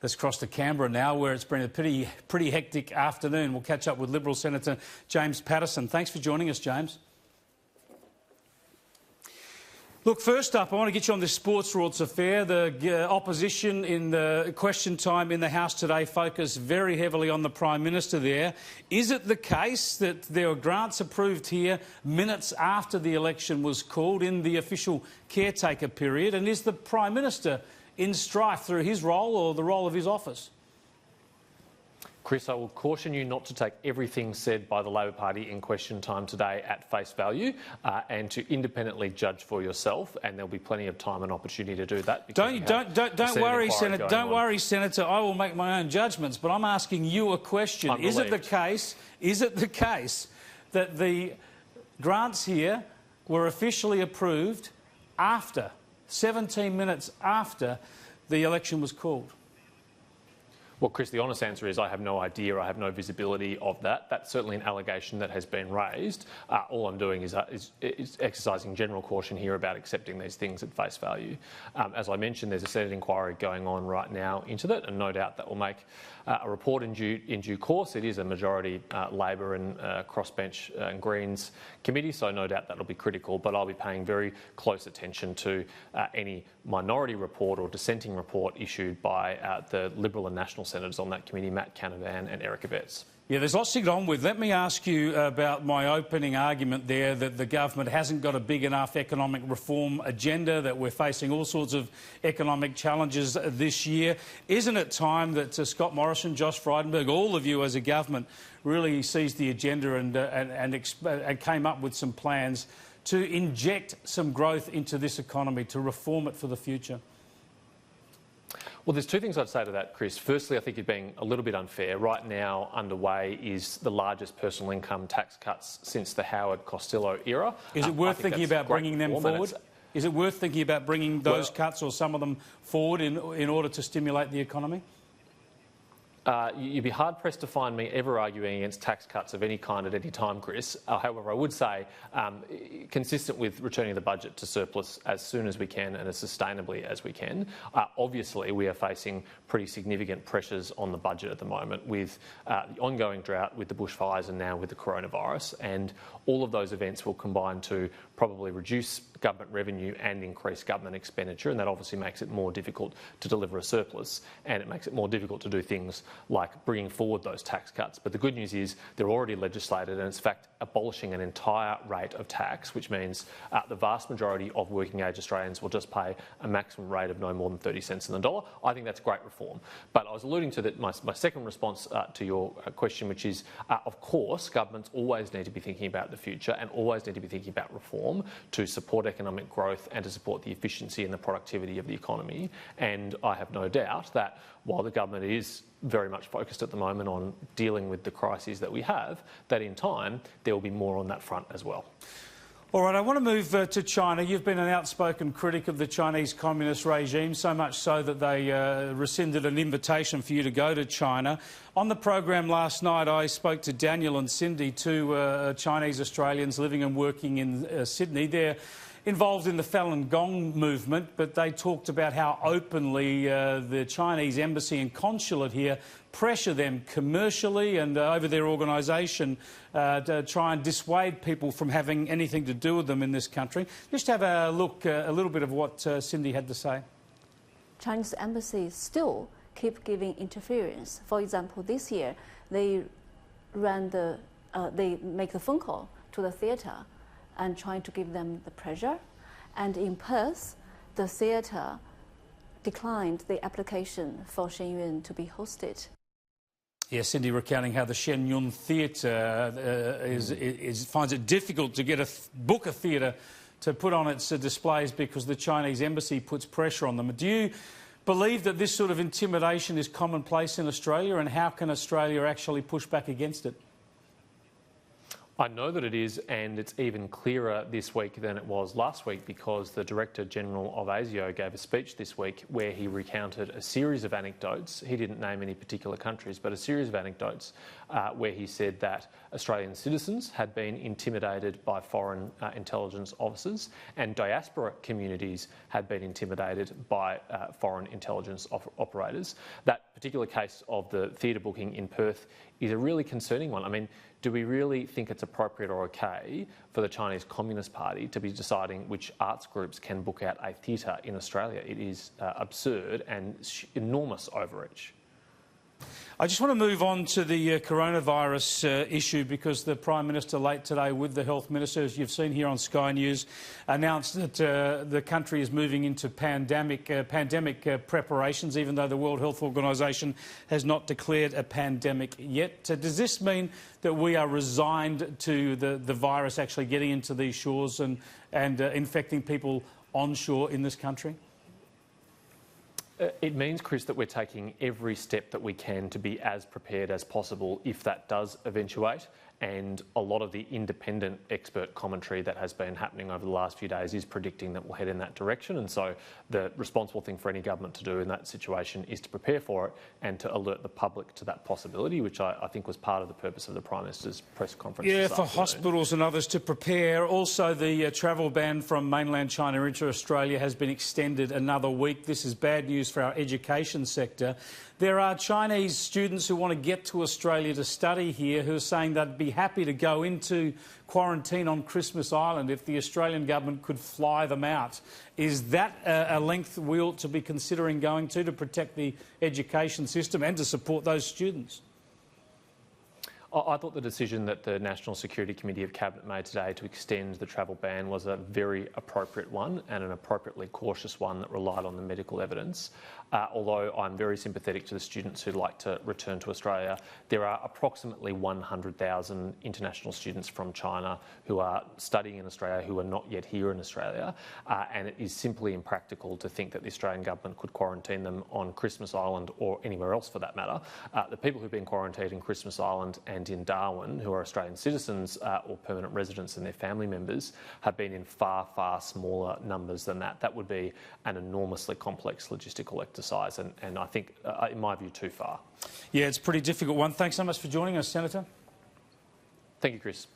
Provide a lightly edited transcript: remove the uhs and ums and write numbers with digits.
Let's cross to Canberra now, where it's been a pretty hectic afternoon. We'll catch up with Liberal Senator James Paterson. Thanks for joining us, James. Look, first up, I want to get you on this Sports Rorts affair. The opposition in the question time in the House today focused very heavily on the Prime Minister there. Is it the case that there were grants approved here minutes after the election was called in the official caretaker period? And is the Prime Minister in strife through his role or the role of his office? Chris, I will caution you not to take everything said by the Labor Party in question time today at face value and to independently judge for yourself, and there'll be plenty of time and opportunity to do that. Don't worry, Senator. Don't worry, Senator. I will make my own judgments, but I'm asking you a question. Is it the case that the grants here were officially approved after 17 minutes after the election was called? Well, Chris, the honest answer is I have no idea. I have no visibility of that. That's certainly an allegation that has been raised. All I'm doing is exercising general caution here about accepting these things at face value. As I mentioned, there's a Senate inquiry going on right now into that, and no doubt that will make a report in due course. It is a majority Labor and crossbench and Greens committee, so no doubt that will be critical, but I'll be paying very close attention to any minority report or dissenting report issued by the Liberal and National senators on that committee, Matt Canavan and Eric Abetz. Yeah, there's lots to get on with. Let me ask you about my opening argument there that the government hasn't got a big enough economic reform agenda, that we're facing all sorts of economic challenges this year. Isn't it time that Scott Morrison, Josh Frydenberg, all of you as a government really seized the agenda and came up with some plans to inject some growth into this economy, to reform it for the future? Well, there's two things I'd say to that, Chris. Firstly, I think you're being a little bit unfair. Right now, underway is the largest personal income tax cuts since the Howard Costello era. Is it worth thinking about bringing them forward? Is it worth thinking about bringing those cuts or some of them forward in order to stimulate the economy? You'd be hard-pressed to find me ever arguing against tax cuts of any kind at any time, Chris. However, I would say, consistent with returning the budget to surplus as soon as we can and as sustainably as we can, obviously we are facing pretty significant pressures on the budget at the moment with the ongoing drought, with the bushfires and now with the coronavirus, and all of those events will combine to probably reduce government revenue and increase government expenditure, and that obviously makes it more difficult to deliver a surplus, and it makes it more difficult to do things like bringing forward those tax cuts. But the good news is they're already legislated, and it's in fact abolishing an entire rate of tax, which means the vast majority of working age Australians will just pay a maximum rate of no more than 30 cents in the dollar. I think that's great reform. But I was alluding to that my second response to your question, which is, of course, governments always need to be thinking about the future and always need to be thinking about reform to support economic growth and to support the efficiency and the productivity of the economy. And I have no doubt that while the government is very much focused at the moment on dealing with the crises that we have, that in time there will be more on that front as well. All right, I want to move to China. You've been an outspoken critic of the Chinese communist regime, so much so that they rescinded an invitation for you to go to China. On the program last night, I spoke to Daniel and Cindy, two Chinese Australians living and working in Sydney. They're involved in the Falun Gong movement, but they talked about how openly the Chinese embassy and consulate here pressure them commercially and over their organisation to try and dissuade people from having anything to do with them in this country. Just have a look, a little bit of what Cindy had to say. Chinese embassies still keep giving interference. For example, this year they make the phone call to the theatre and trying to give them the pressure. And in Perth, the theatre declined the application for Shen Yun to be hosted. Yeah, Cindy recounting how the Shen Yun Theatre finds it difficult to book a theatre to put on its displays because the Chinese embassy puts pressure on them. Do you believe that this sort of intimidation is commonplace in Australia, and how can Australia actually push back against it? I know that it is, and it's even clearer this week than it was last week, because the Director General of ASIO gave a speech this week where he recounted a series of anecdotes. He didn't name any particular countries, but a series of anecdotes where he said that Australian citizens had been intimidated by foreign intelligence officers, and diaspora communities had been intimidated by foreign intelligence operators. That particular case of the theatre booking in Perth is a really concerning one. I mean, do we really think it's appropriate or okay for the Chinese Communist Party to be deciding which arts groups can book out a theatre in Australia? It is absurd and enormous overreach. I just want to move on to the coronavirus issue, because the Prime Minister late today with the Health Minister, as you've seen here on Sky News, announced that the country is moving into pandemic preparations, even though the World Health Organisation has not declared a pandemic yet. Does this mean that we are resigned to the virus actually getting into these shores and infecting people onshore in this country? It means, Chris, that we're taking every step that we can to be as prepared as possible if that does eventuate. And a lot of the independent expert commentary that has been happening over the last few days is predicting that we'll head in that direction. And so the responsible thing for any government to do in that situation is to prepare for it and to alert the public to that possibility, which I think was part of the purpose of the Prime Minister's press conference. Yeah, for hospitals and others to prepare. Also, the travel ban from mainland China into Australia has been extended another week. This is bad news for our education sector. There are Chinese students who want to get to Australia to study here who are saying they'd be happy to go into quarantine on Christmas Island if the Australian government could fly them out. Is that a length we ought to be considering going to protect the education system and to support those students? I thought the decision that the National Security Committee of Cabinet made today to extend the travel ban was a very appropriate one, and an appropriately cautious one that relied on the medical evidence. Although I'm very sympathetic to the students who'd like to return to Australia, there are approximately 100,000 international students from China who are studying in Australia who are not yet here in Australia, and it is simply impractical to think that the Australian government could quarantine them on Christmas Island or anywhere else for that matter. The people who've been quarantined in Christmas Island and in Darwin, who are Australian citizens or permanent residents and their family members, have been in far, far smaller numbers than that. That would be an enormously complex logistical exercise, and I think, in my view, too far. Yeah, it's a pretty difficult one. Thanks so much for joining us, Senator. Thank you, Chris.